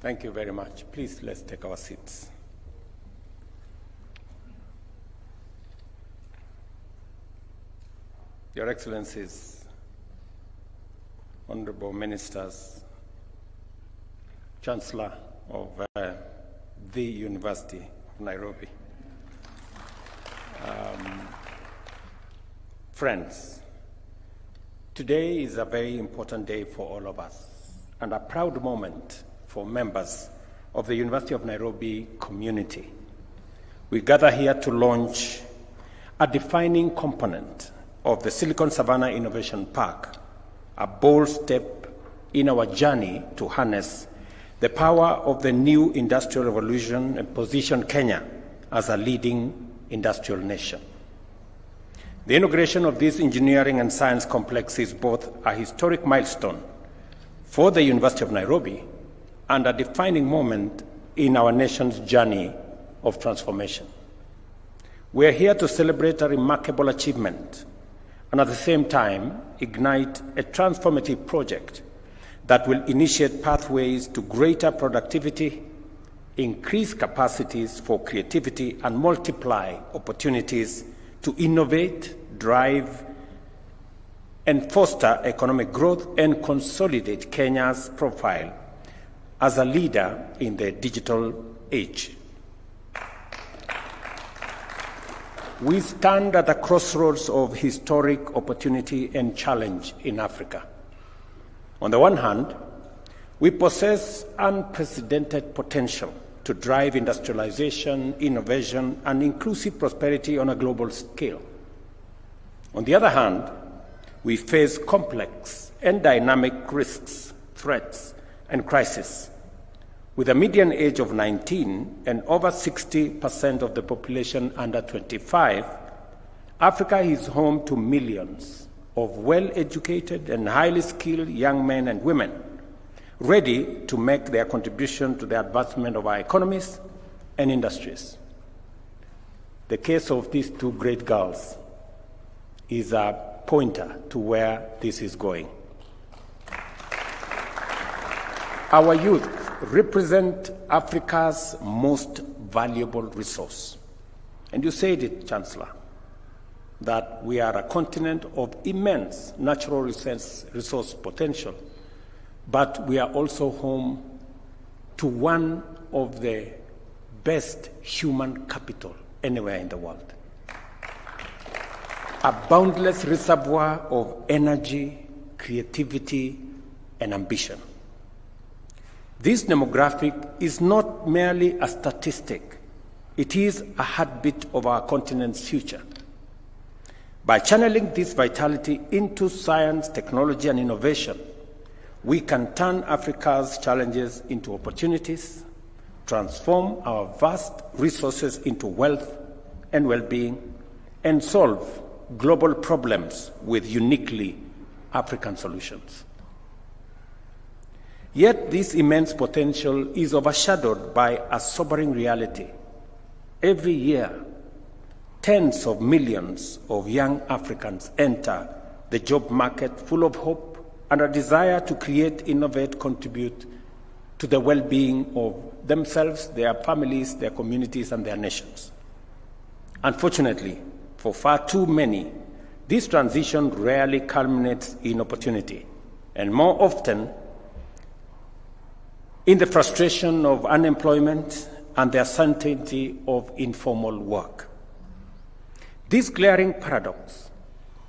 Thank you very much. Please, let's take our seats. Your Excellencies, Honorable Ministers, Chancellor of the University of Nairobi, friends, today is a very important day for all of us and a proud moment for members of the University of Nairobi community. We gather here to launch a defining component of the Silicon Savanah Innovation Park, a bold step in our journey to harness the power of the new industrial revolution and position Kenya as a leading industrial nation. The inauguration of this engineering and science complex is both a historic milestone for the University of Nairobi and a defining moment in our nation's journey of transformation. We are here to celebrate a remarkable achievement and at the same time ignite a transformative project that will initiate pathways to greater productivity, increase capacities for creativity, and multiply opportunities to innovate, drive, and foster economic growth and consolidate Kenya's profile as a leader in the digital age. We stand at a crossroads of historic opportunity and challenge in Africa. On the one hand, we possess unprecedented potential to drive industrialization, innovation, and inclusive prosperity on a global scale. On the other hand, we face complex and dynamic risks, threats, and crises. With a median age of 19 and over 60% of the population under 25, Africa is home to millions of well-educated and highly skilled young men and women ready to make their contribution to the advancement of our economies and industries. The case of these two great girls is a pointer to where this is going. Our youth represent Africa's most valuable resource. And you said it, Chancellor, that we are a continent of immense natural resource potential, but we are also home to one of the best human capital anywhere in the world. A boundless reservoir of energy, creativity, and ambition. This demographic is not merely a statistic. It is a heartbeat of our continent's future. By channeling this vitality into science, technology, and innovation, we can turn Africa's challenges into opportunities, transform our vast resources into wealth and well-being, and solve global problems with uniquely African solutions. Yet this immense potential is overshadowed by a sobering reality. Every year, tens of millions of young Africans enter the job market full of hope and a desire to create, innovate, contribute to the well-being of themselves, their families, their communities, and their nations. Unfortunately, for far too many, this transition rarely culminates in opportunity, and more often in the frustration of unemployment and the uncertainty of informal work. This glaring paradox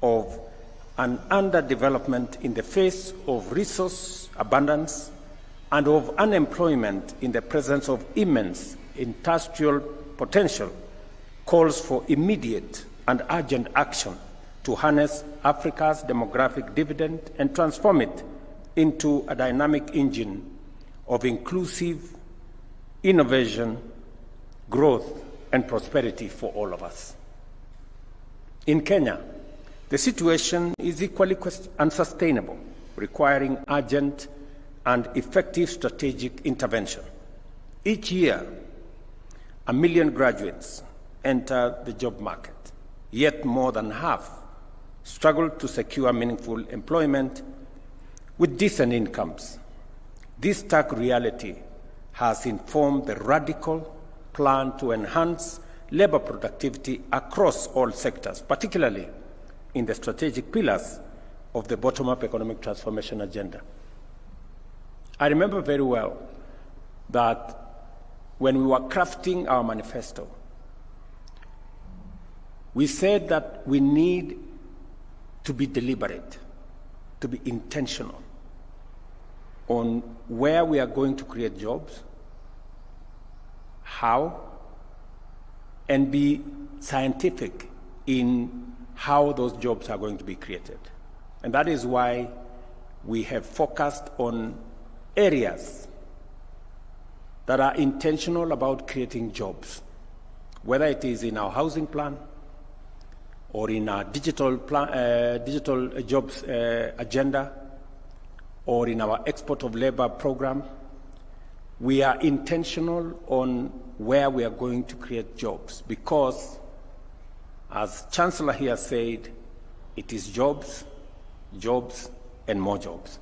of an underdevelopment in the face of resource abundance and of unemployment in the presence of immense industrial potential calls for immediate and urgent action to harness Africa's demographic dividend and transform it into a dynamic engine of inclusive innovation, growth, and prosperity for all of us. In Kenya, the situation is equally unsustainable, requiring urgent and effective strategic intervention. Each year, 1 million graduates enter the job market, yet more than half struggle to secure meaningful employment with decent incomes. This stark reality has informed the radical plan to enhance labor productivity across all sectors, particularly in the strategic pillars of the bottom-up economic transformation agenda. I remember very well that when we were crafting our manifesto, we said that we need to be deliberate, to be intentional on where we are going to create jobs, how, and be scientific in how those jobs are going to be created. And that is why we have focused on areas that are intentional about creating jobs, whether it is in our housing plan or in our digital jobs agenda or in our export of labor program. We are intentional on where we are going to create jobs because, as Chancellor here said, it is jobs, jobs, and more jobs.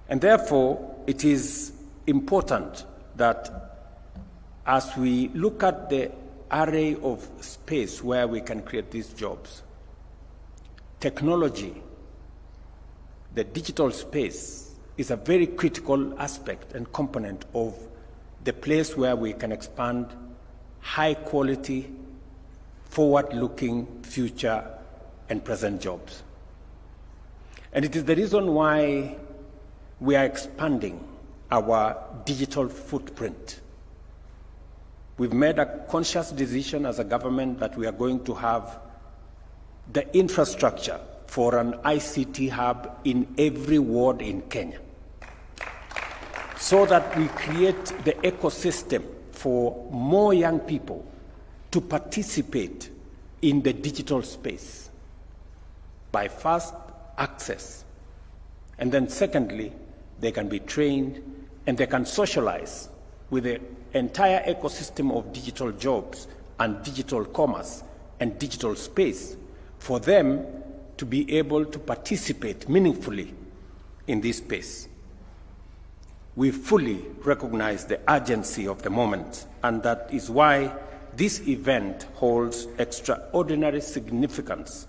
And therefore, it is important that as we look at the array of space where we can create these jobs, technology, the digital space is a very critical aspect and component of the place where we can expand high quality, forward-looking future and present jobs. And it is the reason why we are expanding our digital footprint. We've made a conscious decision as a government that we are going to have the infrastructure for an ICT hub in every ward in Kenya, so that we create the ecosystem for more young people to participate in the digital space by fast access. And then secondly, they can be trained and they can socialize with the entire ecosystem of digital jobs and digital commerce and digital space for them to be able to participate meaningfully in this space. We fully recognize the urgency of the moment, and that is why this event holds extraordinary significance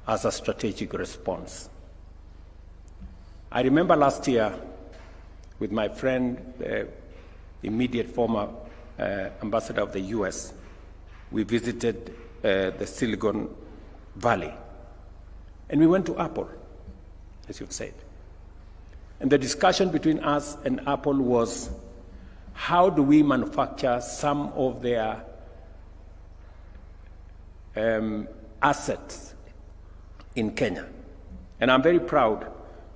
as a strategic response. I remember last year with my friend, the immediate former ambassador of the US, we visited the Silicon Valley. And we went to Apple, as you've said. And the discussion between us and Apple was, how do we manufacture some of their assets in Kenya? And I'm very proud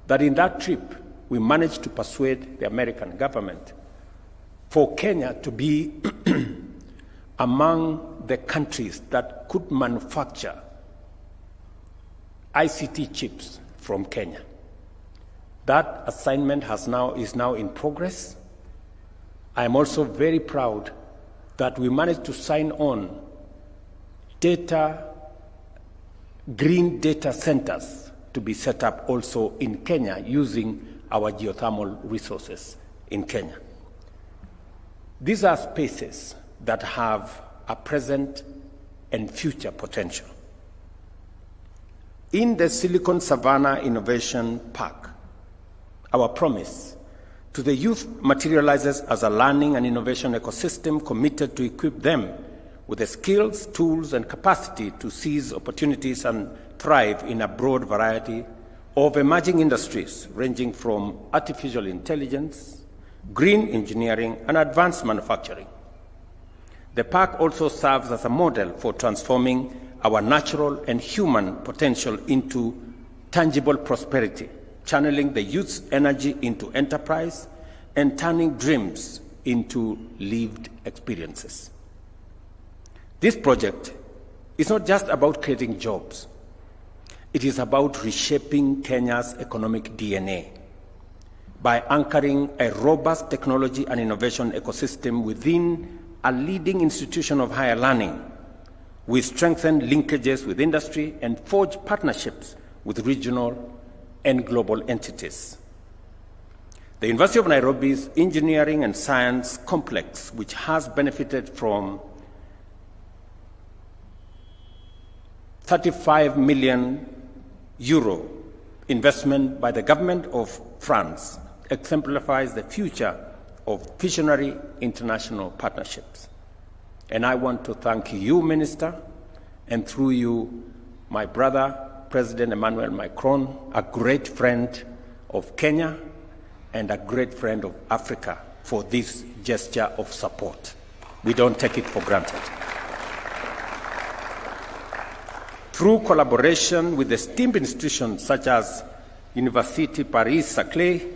that in that trip, we managed to persuade the American government for Kenya to be among the countries that could manufacture ICT chips from Kenya. That assignment is now in progress. I am also very proud that we managed to sign on green data centers to be set up also in Kenya using our geothermal resources in Kenya. These are spaces that have a present and future potential. In the Silicon Savanah Innovation Park, our promise to the youth materializes as a learning and innovation ecosystem committed to equip them with the skills, tools, and capacity to seize opportunities and thrive in a broad variety of emerging industries ranging from artificial intelligence, green engineering, and advanced manufacturing. The park also serves as a model for transforming our natural and human potential into tangible prosperity, channeling the youth's energy into enterprise and turning dreams into lived experiences. This project is not just about creating jobs. It is about reshaping Kenya's economic DNA by anchoring a robust technology and innovation ecosystem within a leading institution of higher learning. We strengthen linkages with industry and forge partnerships with regional and global entities. The University of Nairobi's engineering and science complex, which has benefited from 35 million euro investment by the government of France, exemplifies the future of visionary international partnerships. And I want to thank you, Minister, and through you, my brother, President Emmanuel Macron, a great friend of Kenya and a great friend of Africa, for this gesture of support. We don't take it for granted. Through collaboration with esteemed institutions such as Université Paris-Saclay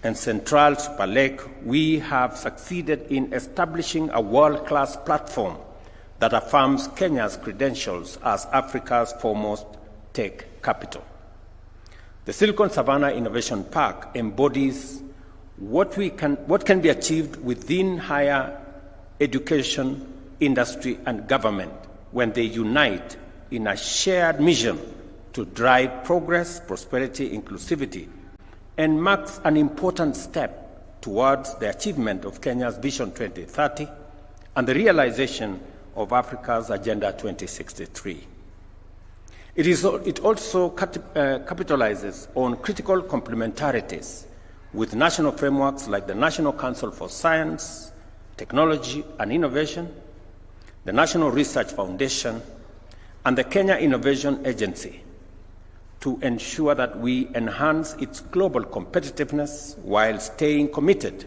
and Central Super Lake, we have succeeded in establishing a world-class platform that affirms Kenya's credentials as Africa's foremost tech capital. The Silicon Savanah Innovation Park embodies what can be achieved within higher education, industry, and government when they unite in a shared mission to drive progress, prosperity, inclusivity, and marks an important step towards the achievement of Kenya's Vision 2030 and the realization of Africa's Agenda 2063. It also capitalizes on critical complementarities with national frameworks like the National Council for Science, Technology and Innovation, the National Research Foundation, and the Kenya Innovation Agency to ensure that we enhance its global competitiveness while staying committed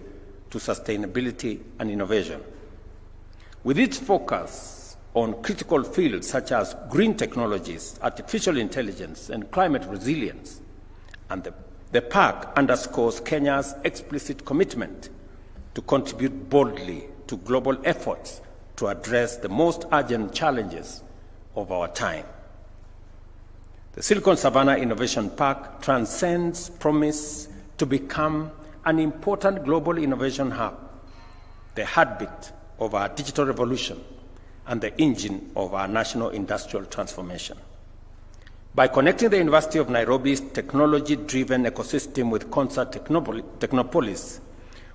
to sustainability and innovation. With its focus on critical fields such as green technologies, artificial intelligence, and climate resilience, and the park underscores Kenya's explicit commitment to contribute boldly to global efforts to address the most urgent challenges of our time. The Silicon Savanah Innovation Park transcends promise to become an important global innovation hub, the heartbeat of our digital revolution, and the engine of our national industrial transformation. By connecting the University of Nairobi's technology-driven ecosystem with Concert Technopolis,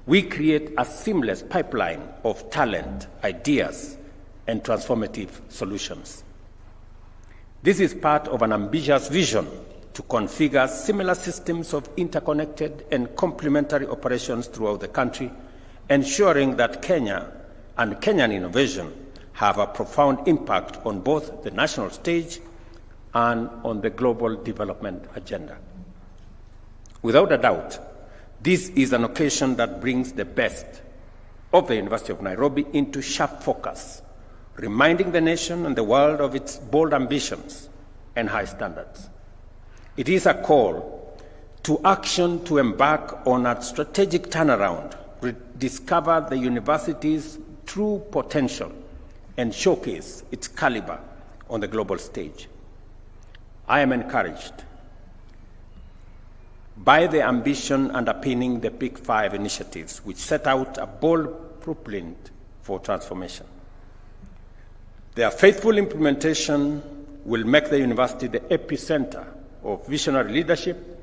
we create a seamless pipeline of talent, ideas, and transformative solutions. This is part of an ambitious vision to configure similar systems of interconnected and complementary operations throughout the country, ensuring that Kenya and Kenyan innovation have a profound impact on both the national stage and on the global development agenda. Without a doubt, this is an occasion that brings the best of the University of Nairobi into sharp focus, reminding the nation and the world of its bold ambitions and high standards. It is a call to action to embark on a strategic turnaround, rediscover the university's true potential, and showcase its caliber on the global stage. I am encouraged by the ambition underpinning the Big Five initiatives, which set out a bold blueprint for transformation. Their faithful implementation will make the university the epicenter of visionary leadership,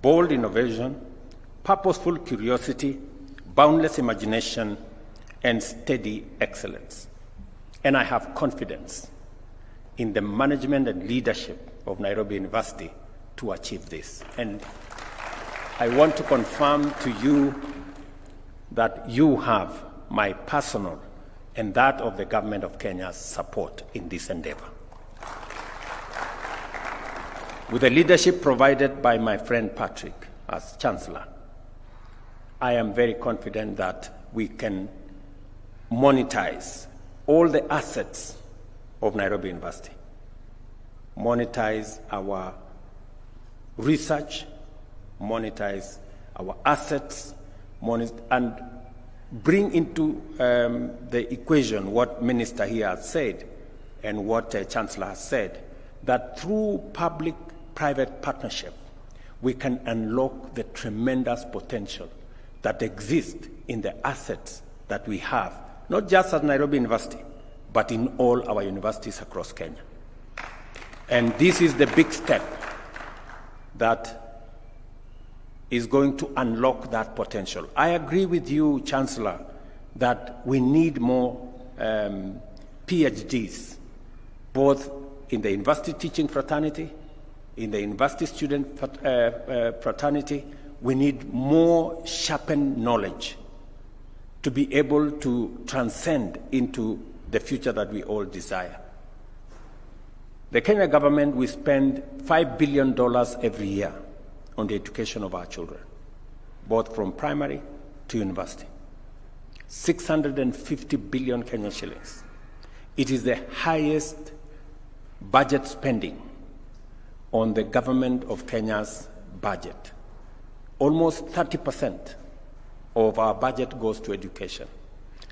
bold innovation, purposeful curiosity, boundless imagination, and steady excellence. And I have confidence in the management and leadership of Nairobi University to achieve this. And I want to confirm to you that you have my personal and that of the government of Kenya's support in this endeavor. With the leadership provided by my friend Patrick as Chancellor, I am very confident that we can monetize all the assets of Nairobi University, monetize our research, monetize our assets, and bring into the equation what Minister here has said and what Chancellor has said, that through public-private partnership, we can unlock the tremendous potential that exists in the assets that we have, not just at Nairobi University, but in all our universities across Kenya. And this is the big step that is going to unlock that potential. I agree with you, Chancellor, that we need more PhDs, both in the university teaching fraternity, in the university student fraternity. We need more sharpened knowledge to be able to transcend into the future that we all desire. The Kenya government, we spend $5 billion every year on the education of our children, both from primary to university. 650 billion Kenyan shillings. It is the highest budget spending on the government of Kenya's budget. Almost 30% of our budget goes to education,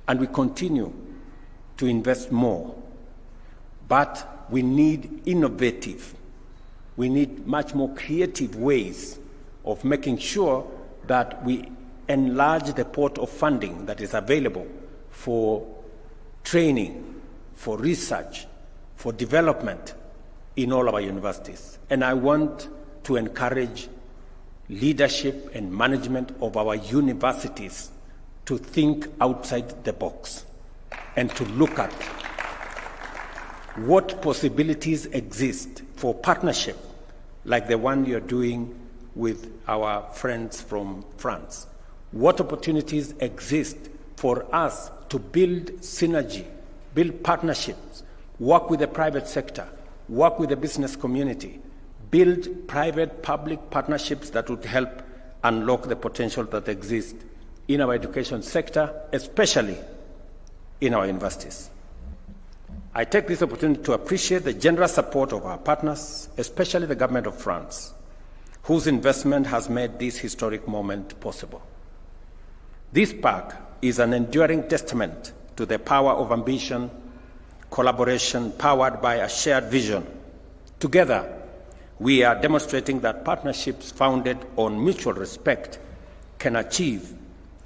and we continue to invest more. But we need innovative, we need much more creative ways of making sure that we enlarge the pot of funding that is available for training, for research, for development in all our universities. And I want to encourage leadership and management of our universities to think outside the box and to look at what possibilities exist for partnership like the one you're doing with our friends from France. What opportunities exist for us to build synergy, build partnerships, work with the private sector, work with the business community, build private-public partnerships that would help unlock the potential that exists in our education sector, especially in our universities. I take this opportunity to appreciate the generous support of our partners, especially the government of France, whose investment has made this historic moment possible. This park is an enduring testament to the power of ambition, collaboration powered by a shared vision. Together, we are demonstrating that partnerships founded on mutual respect can achieve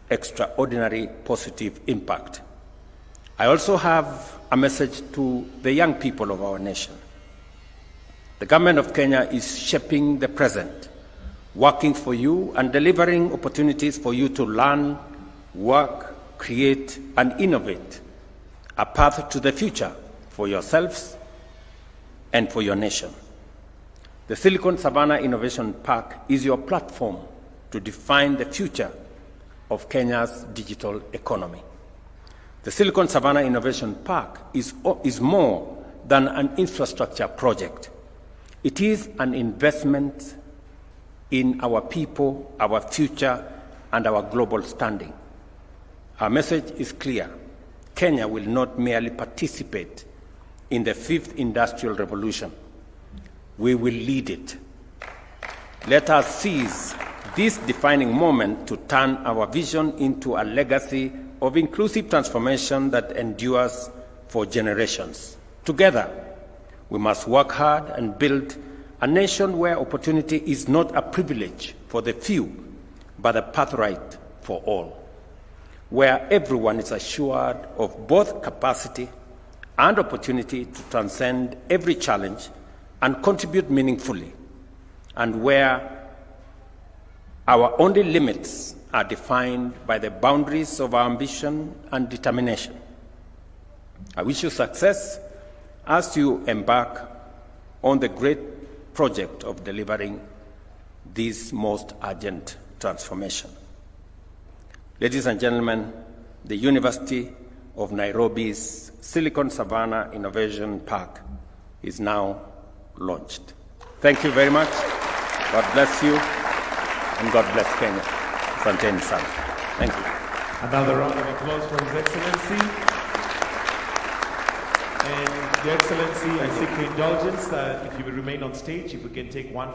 extraordinary positive impact. I also have a message to the young people of our nation. The government of Kenya is shaping the present, working for you and delivering opportunities for you to learn, work, create, and innovate a path to the future for yourselves and for your nation. The Silicon Savanah Innovation Park is your platform to define the future of Kenya's digital economy. The Silicon Savanah Innovation Park is more than an infrastructure project. It is an investment in our people, our future, and our global standing. Our message is clear. Kenya will not merely participate in the fifth industrial revolution. We will lead it. Let us seize this defining moment to turn our vision into a legacy of inclusive transformation that endures for generations. Together, we must work hard and build a nation where opportunity is not a privilege for the few, but a birthright for all, where everyone is assured of both capacity and opportunity to transcend every challenge and contribute meaningfully, and where our only limits are defined by the boundaries of our ambition and determination. I wish you success as you embark on the great project of delivering this most urgent transformation. Ladies and gentlemen, the University of Nairobi's Silicon Savanah Innovation Park is now launched. Thank you very much. God bless you, and God bless Kenya. Asanteni sana. Thank you. Another round of applause for His Excellency. And Your Excellency, I seek your indulgence that if you will remain on stage, if we can take one